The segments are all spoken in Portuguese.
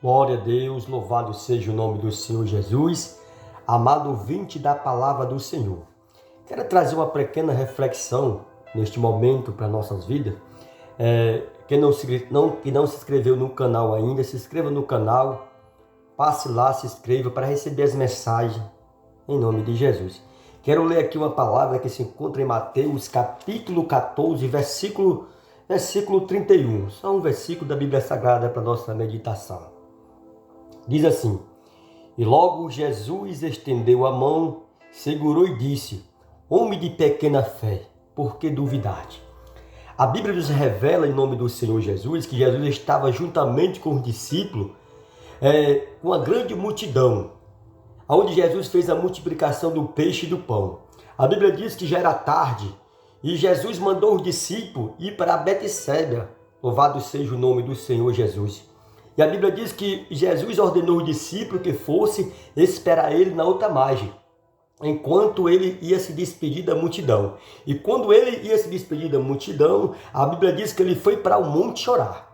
Glória a Deus, louvado seja o nome do Senhor Jesus, amado ouvinte da palavra do Senhor. Quero trazer uma pequena reflexão neste momento para nossas vidas. Quem não se inscreveu no canal ainda, se inscreva no canal, passe lá, se inscreva para receber as mensagens em nome de Jesus. Quero ler aqui uma palavra que se encontra em Mateus capítulo 14, versículo 31. Só um versículo da Bíblia Sagrada para nossa meditação. Diz assim: E logo Jesus estendeu a mão, segurou e disse: Homem de pequena fé, por que duvidaste? A Bíblia nos revela em nome do Senhor Jesus que Jesus estava juntamente com os discípulos, com uma grande multidão, onde Jesus fez a multiplicação do peixe e do pão. A Bíblia diz que já era tarde e Jesus mandou os discípulos ir para Betsaida. Louvado seja o nome do Senhor Jesus. E a Bíblia diz que Jesus ordenou os discípulos que fossem esperar ele na outra margem, enquanto ele ia se despedir da multidão. E quando ele ia se despedir da multidão, a Bíblia diz que ele foi para o monte chorar.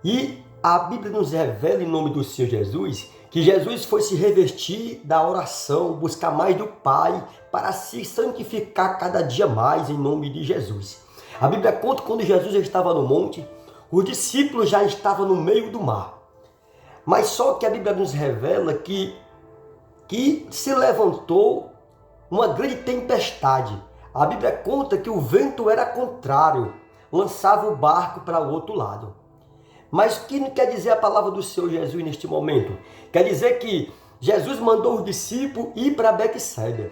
E a Bíblia nos revela em nome do Senhor Jesus que Jesus foi se revestir da oração, buscar mais do Pai para se santificar cada dia mais em nome de Jesus. A Bíblia conta que quando Jesus estava no monte, os discípulos já estavam no meio do mar. Mas só que a Bíblia nos revela que se levantou uma grande tempestade. A Bíblia conta que o vento era contrário, lançava o barco para o outro lado. Mas o que quer dizer a palavra do Senhor Jesus neste momento? Quer dizer que Jesus mandou os discípulos ir para Betsaida,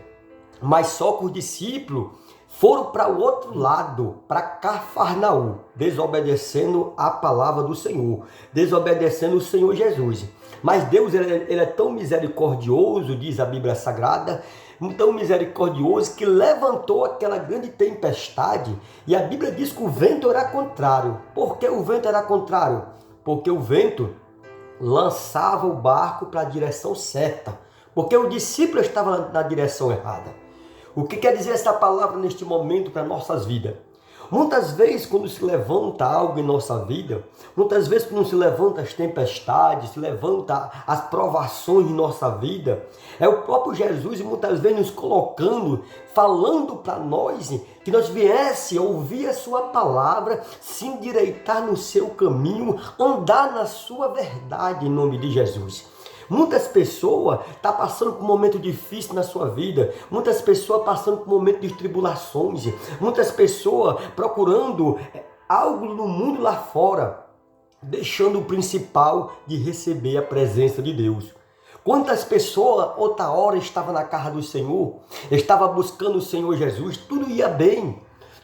mas só que os discípulos foram para o outro lado, para Cafarnaum, desobedecendo a palavra do Senhor, desobedecendo o Senhor Jesus. Mas Deus ele é tão misericordioso, diz a Bíblia Sagrada, tão misericordioso, que levantou aquela grande tempestade. E a Bíblia diz que o vento era contrário. Por que o vento era contrário? Porque o vento lançava o barco para a direção certa, porque o discípulo estava na direção errada. O que quer dizer essa palavra neste momento para nossas vidas? Muitas vezes quando se levanta algo em nossa vida, muitas vezes quando se levanta as tempestades, se levanta as provações em nossa vida, é o próprio Jesus muitas vezes nos colocando, falando para nós que nós viesse ouvir a sua palavra, se endireitar no seu caminho, andar na sua verdade em nome de Jesus. Muitas pessoas estão passando por um momento difícil na sua vida, muitas pessoas passando por um momento de tribulações, muitas pessoas procurando algo no mundo lá fora, deixando o principal de receber a presença de Deus. Quantas pessoas outra hora estavam na casa do Senhor, estavam buscando o Senhor Jesus, tudo ia bem,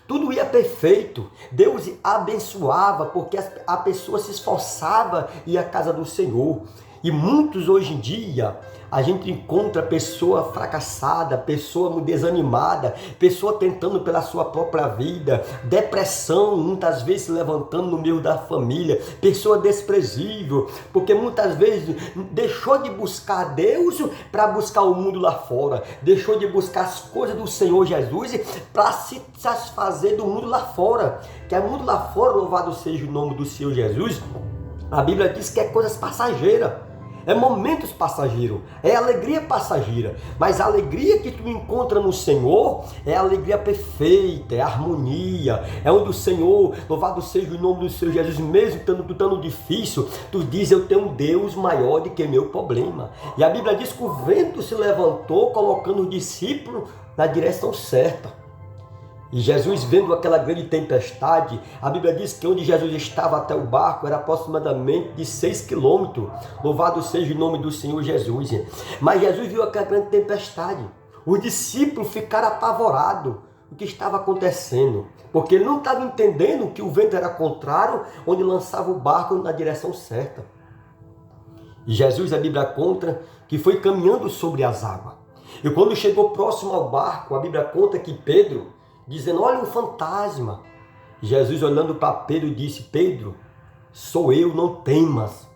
tudo ia perfeito, Deus abençoava porque a pessoa se esforçava e ia à casa do Senhor. E muitos hoje em dia, a gente encontra pessoa fracassada, pessoa desanimada, pessoa tentando pela sua própria vida, depressão, muitas vezes se levantando no meio da família, pessoa desprezível, porque muitas vezes deixou de buscar Deus para buscar o mundo lá fora, deixou de buscar as coisas do Senhor Jesus para se satisfazer do mundo lá fora, que é o mundo lá fora, louvado seja o nome do Senhor Jesus. A Bíblia diz que é coisas passageiras. É momentos passageiros, é alegria passageira, mas a alegria que tu encontra no Senhor é a alegria perfeita, é a harmonia, é onde o Senhor, louvado seja o nome do Senhor Jesus, mesmo estando difícil, tu diz: eu tenho um Deus maior do que meu problema. E a Bíblia diz que o vento se levantou colocando os discípulos na direção certa. E Jesus, vendo aquela grande tempestade, a Bíblia diz que onde Jesus estava até o barco era aproximadamente de 6 quilômetros. Louvado seja o nome do Senhor Jesus. Mas Jesus viu aquela grande tempestade. Os discípulos ficaram apavorados o que estava acontecendo, porque ele não estava entendendo que o vento era contrário, onde lançava o barco na direção certa. E Jesus, a Bíblia conta que foi caminhando sobre as águas. E quando chegou próximo ao barco, a Bíblia conta que Pedro, dizendo: olha um fantasma. Jesus, olhando para Pedro, disse: Pedro, sou eu, não temas.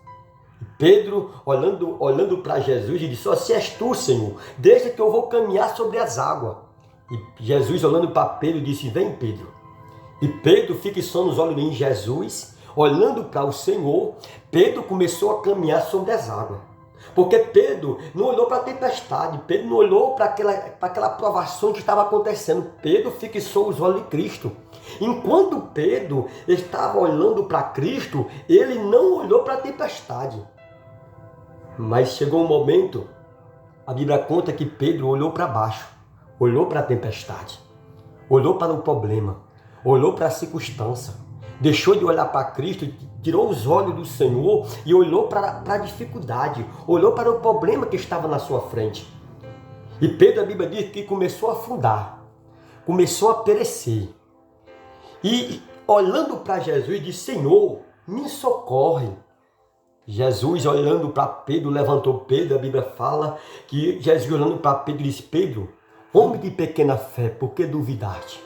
E Pedro, olhando para Jesus, disse: se és tu, Senhor, deixa que eu vou caminhar sobre as águas. E Jesus, olhando para Pedro, disse: vem, Pedro. E Pedro fixando os olhos em Jesus, olhando para o Senhor, Pedro começou a caminhar sobre as águas. Porque Pedro não olhou para a tempestade, Pedro não olhou para aquela provação que estava acontecendo. Pedro fixou os olhos em Cristo. Enquanto Pedro estava olhando para Cristo, ele não olhou para a tempestade. Mas chegou um momento, a Bíblia conta que Pedro olhou para baixo, olhou para a tempestade, olhou para o problema, olhou para a circunstância, deixou de olhar para Cristo, tirou os olhos do Senhor e olhou para a dificuldade, olhou para o problema que estava na sua frente. E Pedro, a Bíblia diz que começou a afundar, começou a perecer. E olhando para Jesus, disse: Senhor, me socorre. Jesus, olhando para Pedro, levantou Pedro. A Bíblia fala que Jesus, olhando para Pedro, disse: Pedro, homem de pequena fé, por que duvidaste?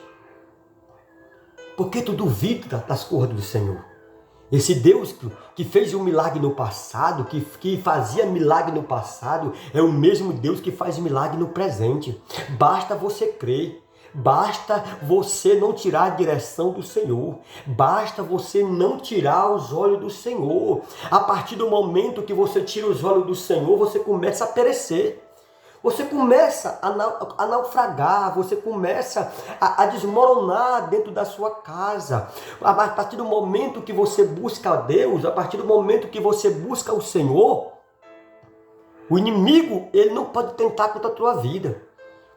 Por que tu duvida das coisas do Senhor? Esse Deus que fez um milagre no passado, que fazia milagre no passado, é o mesmo Deus que faz milagre no presente. Basta você crer. Basta você não tirar a direção do Senhor. Basta você não tirar os olhos do Senhor. A partir do momento que você tira os olhos do Senhor, você começa a perecer. Você começa a naufragar, você começa a desmoronar dentro da sua casa. A partir do momento que você busca a Deus, a partir do momento que você busca o Senhor, o inimigo, ele não pode tentar contra a tua vida.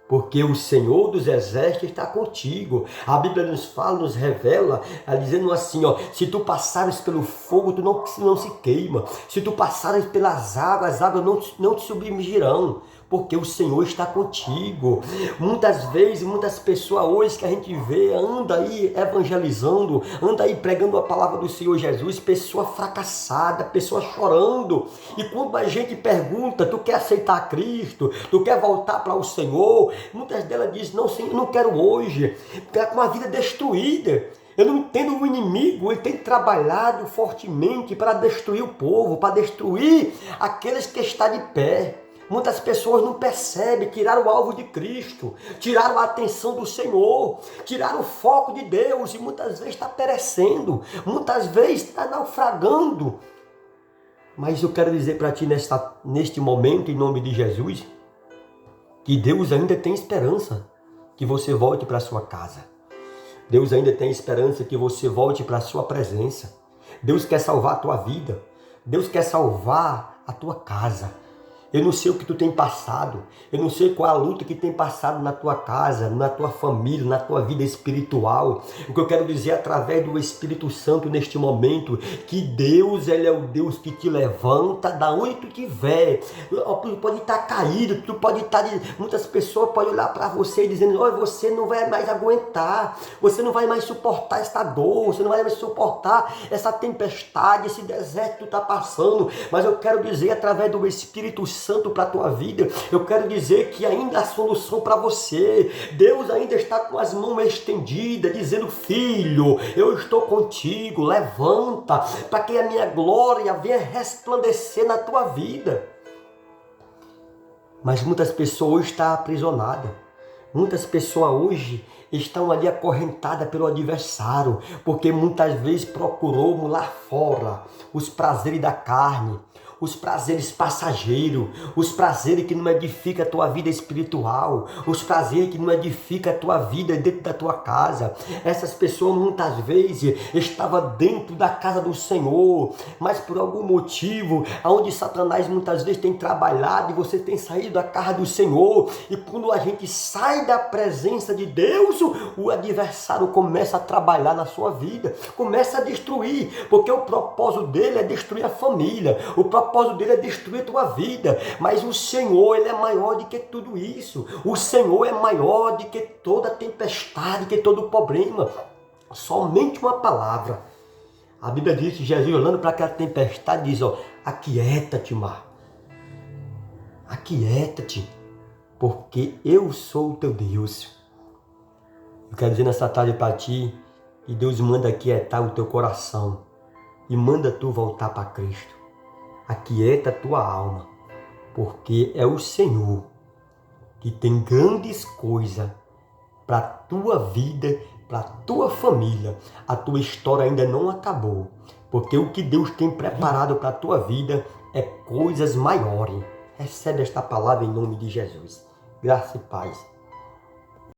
Porque o Senhor dos Exércitos está contigo. A Bíblia nos fala, nos revela, dizendo assim, ó: se tu passares pelo fogo, tu não se queima. Se tu passares pelas águas, as águas não te submergirão. Porque o Senhor está contigo. Muitas vezes, muitas pessoas hoje que a gente vê, anda aí evangelizando, anda aí pregando a palavra do Senhor Jesus, pessoa fracassada, pessoa chorando. E quando a gente pergunta: tu quer aceitar Cristo? Tu quer voltar para o Senhor? Muitas delas dizem: não, Senhor, eu não quero hoje. Quero com a vida destruída. Eu não entendo o inimigo, ele tem trabalhado fortemente para destruir o povo, para destruir aqueles que estão de pé. Muitas pessoas não percebem, tiraram o alvo de Cristo, tiraram a atenção do Senhor, tiraram o foco de Deus e muitas vezes está perecendo, muitas vezes está naufragando. Mas eu quero dizer para ti neste momento, em nome de Jesus, que Deus ainda tem esperança que você volte para a sua casa. Deus ainda tem esperança que você volte para a sua presença. Deus quer salvar a tua vida. Deus quer salvar a tua casa. Eu não sei o que tu tem passado, eu não sei qual a luta que tem passado na tua casa, na tua família, na tua vida espiritual. O que eu quero dizer através do Espírito Santo neste momento, que Deus, Ele é o Deus que te levanta da onde tu estiver. Tu pode estar caído, tu pode estar... Muitas pessoas podem olhar para você dizendo: olha, você não vai mais aguentar, você não vai mais suportar esta dor, você não vai mais suportar essa tempestade, esse deserto que tu está passando. Mas eu quero dizer através do Espírito Santo para a tua vida, eu quero dizer que ainda há solução para você. Deus ainda está com as mãos estendidas, dizendo: filho, eu estou contigo, levanta, para que a minha glória venha resplandecer na tua vida. Mas muitas pessoas estão aprisionadas. Muitas pessoas hoje estão ali acorrentadas pelo adversário, porque muitas vezes procurou lá fora os prazeres da carne, os prazeres passageiros, os prazeres que não edificam a tua vida espiritual, os prazeres que não edificam a tua vida dentro da tua casa. Essas pessoas muitas vezes estavam dentro da casa do Senhor, mas por algum motivo, onde Satanás muitas vezes tem trabalhado e você tem saído da casa do Senhor, e quando a gente sai da presença de Deus, o adversário começa a trabalhar na sua vida, começa a destruir, porque o propósito dele é destruir a família, o propósito dele é destruir a tua vida. Mas o Senhor, Ele é maior do que tudo isso. O Senhor é maior do que toda tempestade, que todo problema. Somente uma palavra. A Bíblia diz que Jesus, olhando para aquela tempestade, diz: ó, aquieta-te, mar. Aquieta-te, porque eu sou o teu Deus. Eu quero dizer nessa tarde para ti, que Deus manda aquietar o teu coração e manda tu voltar para Cristo. Aquieta a tua alma, porque é o Senhor que tem grandes coisas para a tua vida, para a tua família. A tua história ainda não acabou, porque o que Deus tem preparado para a tua vida é coisas maiores. Recebe esta palavra em nome de Jesus. Graça e paz.